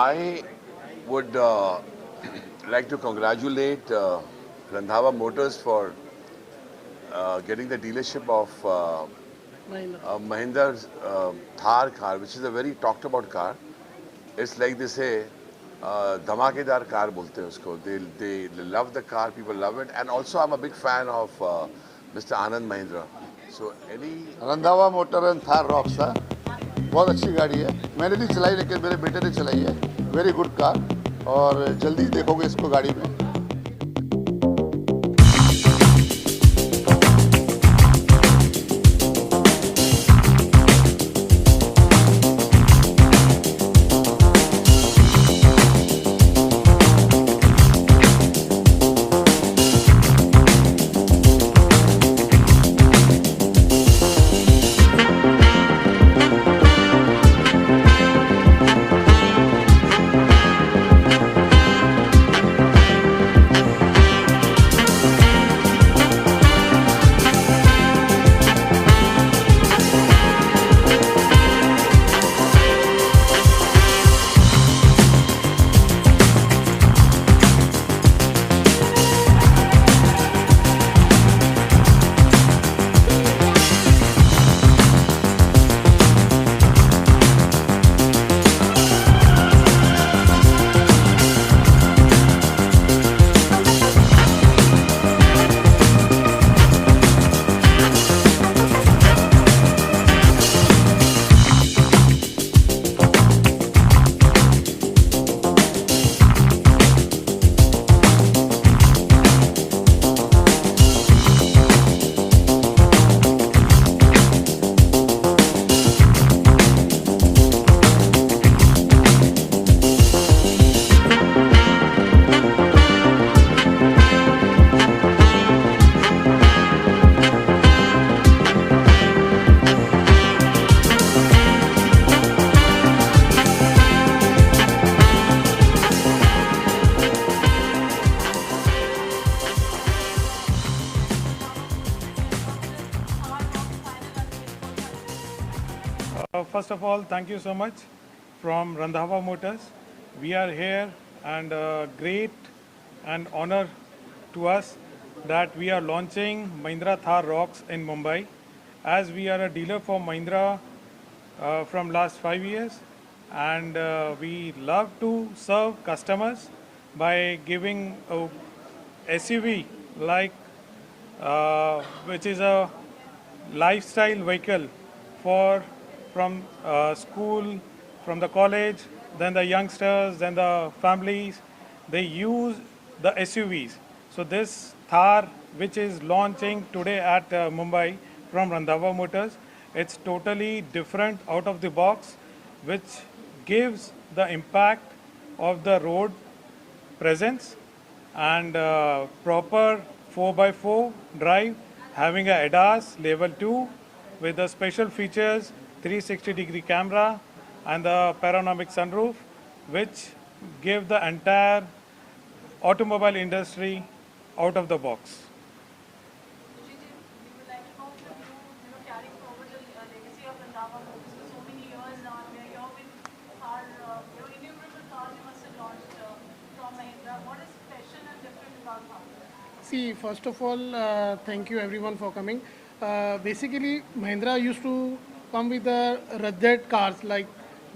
I would like to congratulate Randhawa Motors for getting the dealership of Mahindra's Thar car, which is a very talked about car. It's like they say, धमाकेदार car बोलते हैं उसको. They love the car, people love it, and also I'm a big fan of Mr. Anand Mahindra. So any Randhawa motor and Thar rocks था, बहुत अच्छी गाड़ी है. मैंने नहीं चलाई लेकिन मेरे बेटे ने चलाई है. वेरी गुड कार और जल्दी देखोगे इसको गाड़ी में. First of all, thank you so much from Randhava Motors. We are here and great and honor to us that we are launching Mahindra Thar Rocks in Mumbai. As we are a dealer for Mahindra from last 5 years, and we love to serve customers by giving a SUV like which is a lifestyle vehicle for from school, from the college, then the youngsters, then the families. They use the SUVs. So this Thar, which is launching today at Mumbai from Randhawa Motors, it's totally different out of the box, which gives the impact of the road presence and proper 4x4 drive, having a ADAS level 2 with the special features 360-degree camera and the panoramic sunroof, which give the entire automobile industry out of the box. Vijay, we would like to know from you, carrying forward the legacy of Randhawa Motors for so many years now, and we're here with our innumerable cars you must have launched from Mahindra. What is special and different about Thar? See, first of all, thank you everyone for coming. Basically, Mahindra used to come with the rugged cars like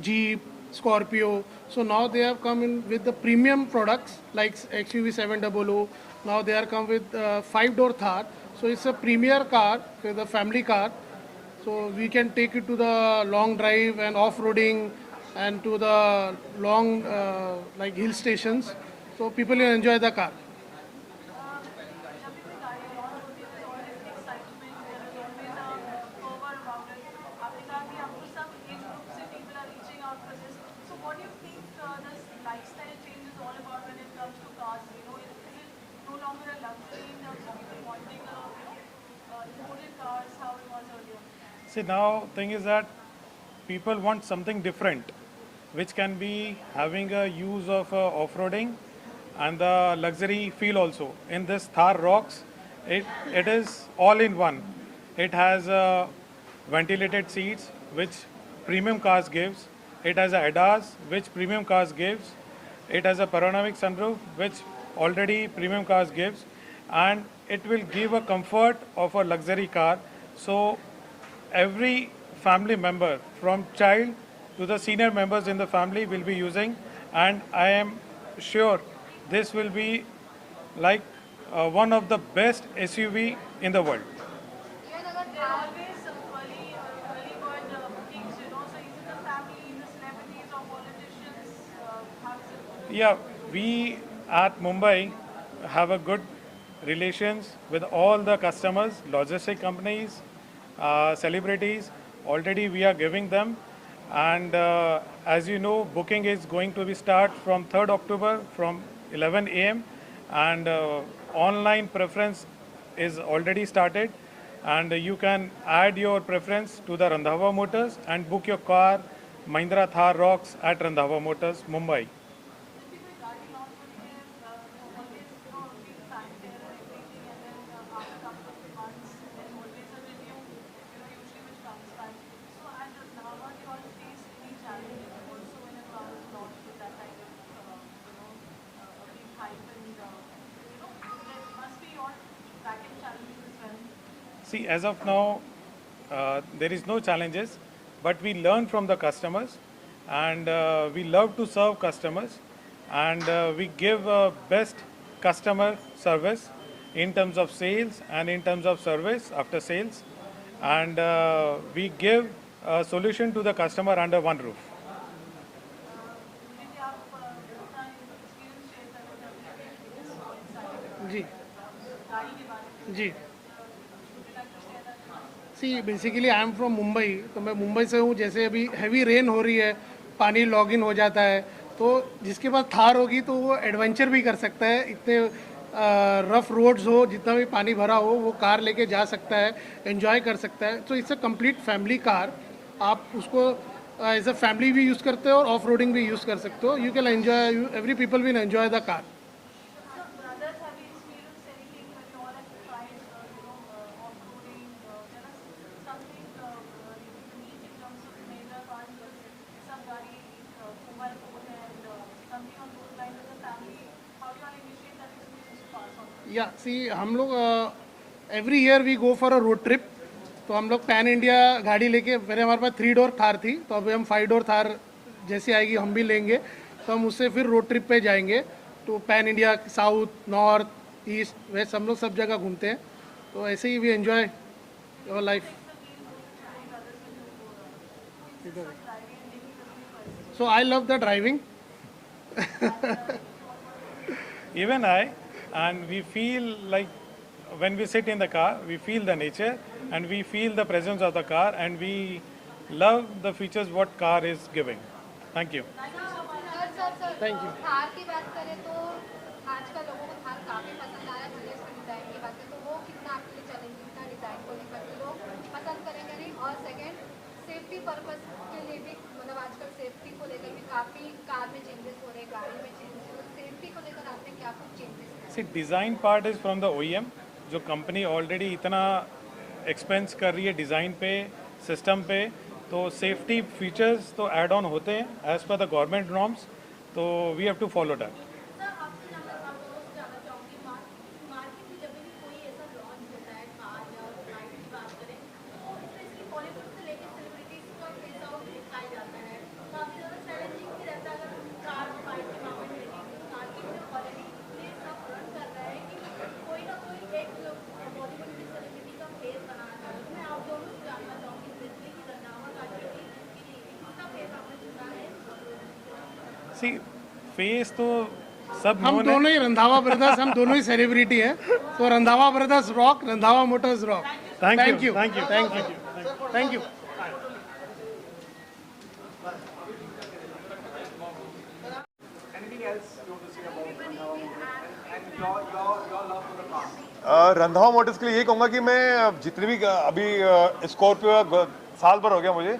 Jeep, Scorpio. So now they have come in with the premium products like XUV 700. Now they are come with five-door Thar. So it's a premier car, the family car. So we can take it to the long drive and off-roading and to the long like hill stations. So people will enjoy the car. जब भी कोई गाड़ी launch होती है तो always excitement there is always a furore about it आपने कहा कि आपको सब एज ग्रुप से people are reaching out for this so what do you think this lifestyle change is all about when it comes to cars is it no longer a luxury in terms of people wanting imported cars how it was earlier. See, now thing is that people want something different, which can be having a use of off-roading and the luxury feel also. In this Thar Rocks, it is all in one. It has ventilated seats, which premium cars gives, It has a ADAS, which premium cars gives. It has a panoramic sunroof, which already premium cars gives, and it will give a comfort of a luxury car. So every family member, from child to the senior members in the family, will be using, and I am sure this will be like one of the best SUV in the world. There are always early bird bookings, you know. So is it the family, the celebrities or politicians? How does it work? Yeah, we at Mumbai have a good relations with all the customers, logistic companies, celebrities. Already we are giving them, and as you know, booking is going to be start from 3rd October from 11 a.m. and online preference is already started, and you can add your preference to the Randhawa Motors and book your car Mahindra Thar Rocks at Randhawa Motors, Mumbai. Typically, guarding launch always, you know, big fanfare and everything, and then after a couple of months, there's always a review, you know, usually which comes back. So at Randhawa, do you all face any challenges also when a car is launched with that kind of, a big hype and, there must be your back-end challenges as well. See, as of now, there is no challenges, but we learn from the customers, and we love to serve customers, and we give best customer service in terms of sales and in terms of service after sales, and we give a solution to the customer under one roof. यदि आप अपना experience share करना चाहते हैं इस side जी गाड़ी के बारे में, जी would you like to share that? See basically I am from Mumbai, तो मैं मुंबई से हूँ। जैसे अभी हैवी रेन हो रही है, पानी लॉग इन हो जाता है, तो जिसके पास थार होगी तो वो एडवेंचर भी कर सकता है। इतने रफ रोड्स हो, जितना भी पानी भरा हो, वो कार लेके जा सकता है, एंजॉय कर सकता है। तो it's a complete family car. आप उसको एज अ फैमिली भी यूज़ करते हो और ऑफ रोडिंग भी यूज़ कर सकते हो। You can enjoy, every people will enjoy the car. So brothers, have you experienced anything when you all have tried, off-roading? There is something unique in terms of Mahindra cars, because some गाड़ी mobile phone है and something on those lines as a family. How do you all initiate that experience to pass on? या see हम लोग every year we go for a road trip. तो हम लोग pan India गाड़ी लेके, पहले हमारे पास 3 डोर थार थी, तो अभी हम 5 डोर थार जैसी आएगी हम भी लेंगे, तो हम उससे फिर रोड ट्रिप पे जाएंगे। तो pan India, south, north, east, west, हम लोग सब जगह घूमते हैं। तो ऐसे ही we enjoy your life. So I love the driving. Even I, and we feel like when we sit in the car, we feel the nature and we feel the presence of the car, and we love the features what car is giving. Thank you. Sir Thank you. Thar की बात करें तो आजकल लोगों को थार काफ़ी पसंद आया। भले इसकी डिज़ाइन की बात करें तो वो कितना आपके लिए चैलेंजिंग था डिज़ाइन को लेकर के, लोग पसंद करेंगे नहीं। और सेकंड, सेफ्टी पर्पस के लिए भी, मतलब आजकल सेफ्टी को लेकर भी काफ़ी कार में चेंजेस हो रहे हैं, गाड़ी में चेंजेस हो रहे हैं। सेफ्टी को लेकर आपने क्या कुछ changes? See, design part is from the OEM, जो कंपनी ऑलरेडी इतना एक्सपेंस कर रही है डिज़ाइन पे, सिस्टम पे, तो सेफ्टी फीचर्स तो ऐड ऑन होते हैं as per the government norms, तो we have to follow that. Sir आपसे जानना चाहूँगी, मार्केट में जब भी कोई ऐसा लॉन्च होता है कार या बाइक की बात करें, तो स्पेशली बॉलीवुड से लेकर सेलिब्रिटीज का फेस आउट दिखाया जाता है। काफ़ी ज़्यादा चैलेंजिंग भी रहता है अगर कार बाइक के मामले में देखें। मार्केट में ऑलरेडी ये सब रन कर रहा है कि कोई ना कोई एक बॉलीवुड की सेलिब्रिटी का फेस बनाना चाहता है। तो मैं आप दोनों से जानना चाहूँगी स्पेशली कि रंधावा गाड़ी की किसका फेस आपने चुना है? सी, फेस तो सब हम known है। दोनों ही रंधावा ब्रदर्स, हम दोनों ही सेलिब्रिटी हैं। तो Randhawa brothers rock, Randhawa Motors rock. Thank thank you, you, thank you, thank you, thank you. Anything else you want to say about Randhawa and your love for the car? Randhawa Motors के लिए ये कहूँगा कि मैं जितनी भी अभी स्कॉर्पियो साल भर हो गया मुझे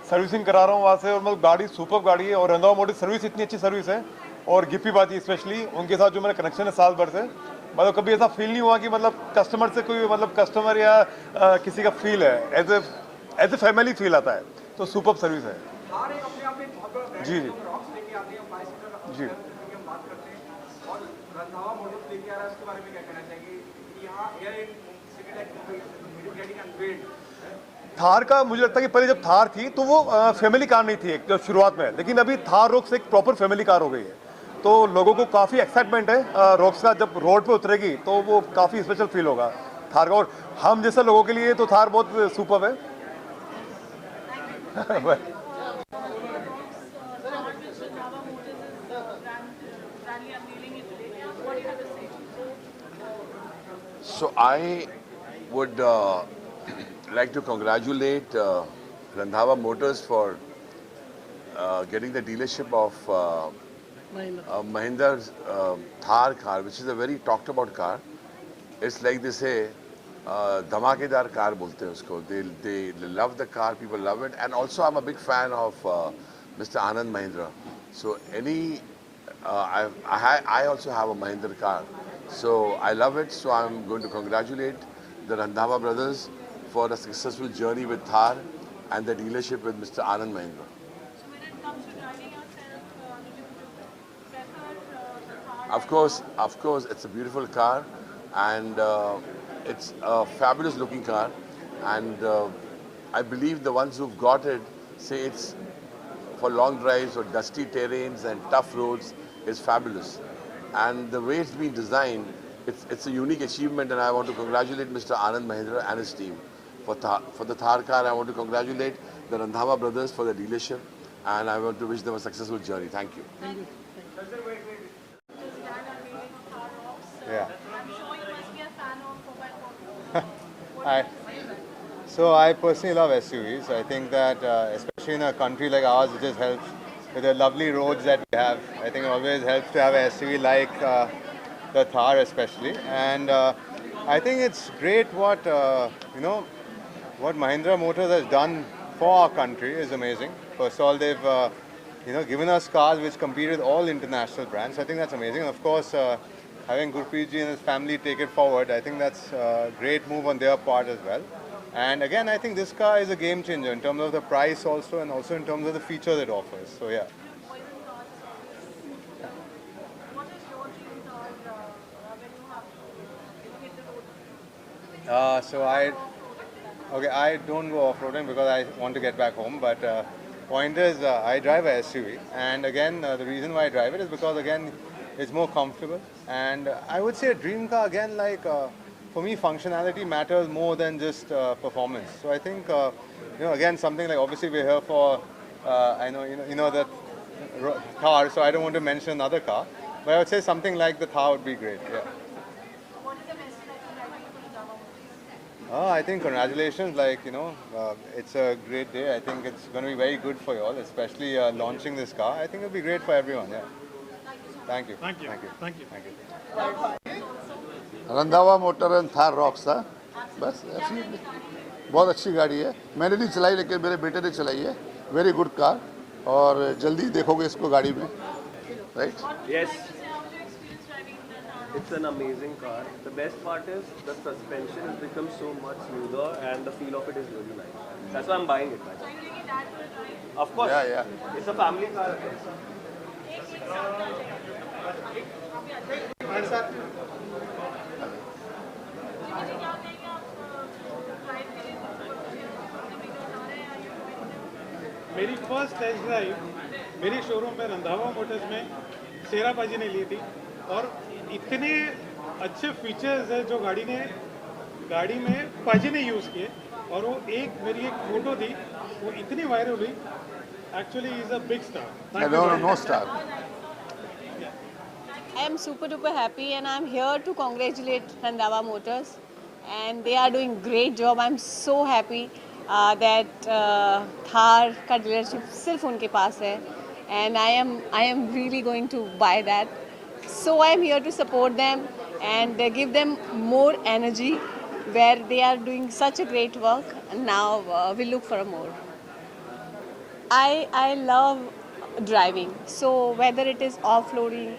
सर्विसिंग करा रहा हूँ वहाँ से, और मतलब गाड़ी सुपर गाड़ी है, और रंधावा मोटर्स सर्विस इतनी अच्छी सर्विस है। और गिप्पी बाजी स्पेशली उनके साथ जो मेरा कनेक्शन है साल भर से, मतलब कभी ऐसा फील नहीं हुआ कि मतलब कस्टमर से कोई, मतलब कस्टमर या किसी का फील है, एज ए फैमिली फील आता है। तो सुपर सर्विस है। थार एक अपने आप में एक बहुत बड़ा ब्रांड जी, है जी। जो रॉक्स लेके आते हैं, बाइसिकल जी। की हम बात करते हैं और रंधावा मोटर्स लेके आ रहा है, उसके बारे में क्या कहना चाहेंगे कि यहाँ air in city like getting unveiled. Thar का मुझे लगता है कि पहले जब थार थी तो वो फैमिली कार नहीं थी एक शुरुआत में, लेकिन अभी थार रॉक्स एक प्रॉपर फैमिली कार हो गई है। तो लोगों को काफ़ी एक्साइटमेंट है रॉक्स का, जब रोड पे उतरेगी तो वो काफ़ी स्पेशल फील होगा थार का, और हम जैसे लोगों के लिए तो थार बहुत सुपर है। Randhava Motors is grandly unveiling it today. What do you have to say? So I would like to congratulate Randhava Motors for getting the dealership of Mahindra's Thar car, which is a very talked about car. It's like they say, धमाकेदार car बोलते हैं उसको. They love the car, people love it, and also I'm a big fan of Mr. Anand Mahindra. So I also have a Mahindra car, so I love it. So I'm going to congratulate the Randhava brothers for a successful journey with Thar and the dealership with Mr. Anand Mahindra. So when it comes to driving yourself, do you prefer the car? Of course, it's a beautiful car, and it's a fabulous looking car, and I believe the ones who've got it say it's for long drives or dusty terrains and tough roads is fabulous. And the way it's been designed, it's a unique achievement, and I want to congratulate Mr. Anand Mahindra and his team for the Thar car. I want to congratulate the Randhava brothers for the dealership, and I want to wish them a successful journey. Thank you. Just grand unveiling of Thar Rocks. Yeah. I'm sure you must be a fan of 4x4. I, so I personally love SUVs. I think that especially in a country like ours, it just helps with the lovely roads that we have. I think it always helps to have an SUV like the Thar especially. And I think it's great what, what Mahindra Motors has done for our country is amazing. First of all, they've given us cars which compete with all international brands. I think that's amazing. And of course, having Gurpreet ji and his family take it forward, I think that's a great move on their part as well. And again, I think this car is a game changer in terms of the price also, and also in terms of the features it offers. So yeah. Poison cars service. What is your dream car when you have to hit the road? I don't go off-roading because I want to get back home. But point is, I drive a SUV, and again, the reason why I drive it is because again, it's more comfortable. And I would say a dream car again, like for me, functionality matters more than just performance. So I think, again, something like obviously we're here for, I know the Thar, so I don't want to mention another car, but I would say something like the Thar would be great. Yeah. What is the message that you like for the Java Motors? I think congratulations, it's a great day. I think it's going to be very good for you all, especially launching this car. I think it'll be great for everyone, yeah. Thank you. Thank you. Thank you. Thank you. Randhawa motor and Thar rocks था बस ऐसी बहुत अच्छी गाड़ी है। मैंने नहीं चलाई लेकिन मेरे बेटे ने चलाई है। वेरी गुड कार, और जल्दी देखोगे इसको गाड़ी में, right? Yes, How's your experience driving the Thar? it's an amazing car. The best part is the suspension has become so much smoother and the feel of it is really nice. That's why I'm buying it. Are you taking dad for a drive? Of course, Yeah. it's a family car. एक साथ आ जाएगा। जी क्या कहेंगे आप drive के लिए कभी जा रहे हैं या मेरी फर्स्ट टेस्ट ड्राइव मेरी शोरूम पे रंधावा मोटर्स में शेरा पाजी ने ली थी, और इतने अच्छे फीचर्स है जो गाड़ी में पाजी ने यूज़ किए, और वो मेरी एक फ़ोटो थी, वो इतनी वायरल हुई. Actually is a big star. No star. I am super duper happy, and I'm here to congratulate Randhava Motors, and they are doing great job. I'm so happy that Thar का dealership सिर्फ उनके पास है, and I am really going to buy that. So I am here to support them and give them more energy where they are doing such a great work. And now we look for more. I love driving, so whether it is off-roading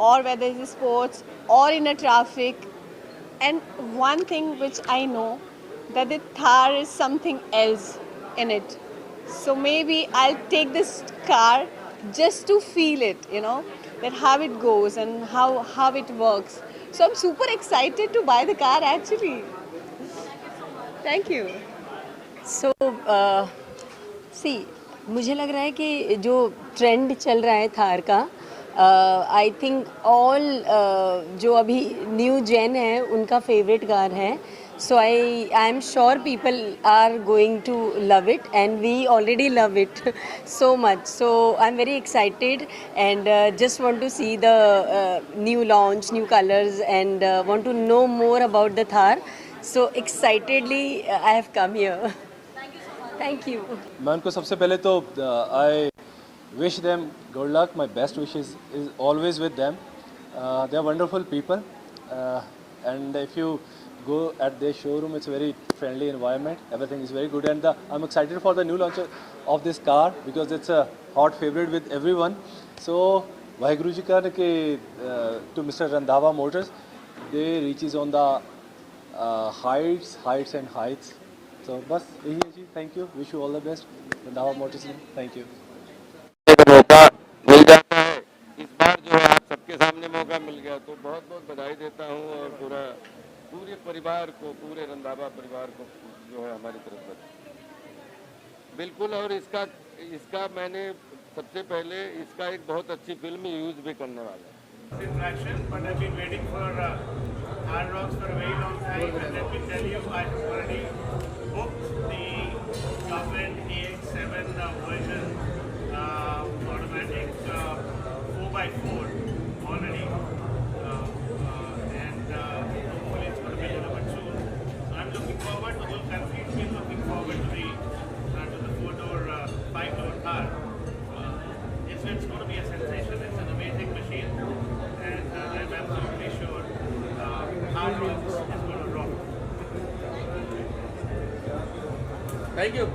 or whether it is sports or in a traffic, and one thing which I know that the Thar is something else in it. So maybe I'll take this car just to feel it, that how it goes and how it works. So I'm super excited to buy the car actually. Thank you. सो सी मुझे लग रहा है कि जो trend चल रहा है थार का, आई थिंक ऑल जो अभी न्यू जेन है उनका फेवरेट कार है. So I am sure people are going to love it and we already love it so much. So I'm very excited and just want to see the new launch, new colors, and want to know more about the Thar. So excitedly I have come here. Thank you. मैं उनको सबसे पहले तो I wish them good luck. My best wishes is always with them. They are wonderful people and if you go at their showroom, it's a very friendly environment, everything is very good, and I'm excited for the new launch of this car because it's a hot favorite with everyone. So Vaheguru ji ka to Mr. Randhawa Motors, they reaches on the heights and heights. So bas yahi hai ji. Thank you, wish you all the best. Randhawa Motors, thank you. मौका मिल जाता है, इस बार जो है आप सबके सामने मौका मिल गया, तो बहुत बहुत बधाई देता हूँ और पूरे परिवार को, पूरे रंधावा परिवार को जो है हमारी तरफ से बिल्कुल. और इसका मैंने सबसे पहले इसका एक बहुत अच्छी फिल्म यूज भी करने वाला है. Interaction, but I've been waiting for Hard Rocks for a very long time, and let me tell you, I've already booked the government AX7 version, automatic 4x4 already, and hopefully it's going to be delivered soon. So I'm looking forward, the whole country is been looking forward to the 4-door, 5-door car. It's going to be a sensation. It's an amazing machine, and I'm absolutely sure Hard Rocks is going to rock. Thank you.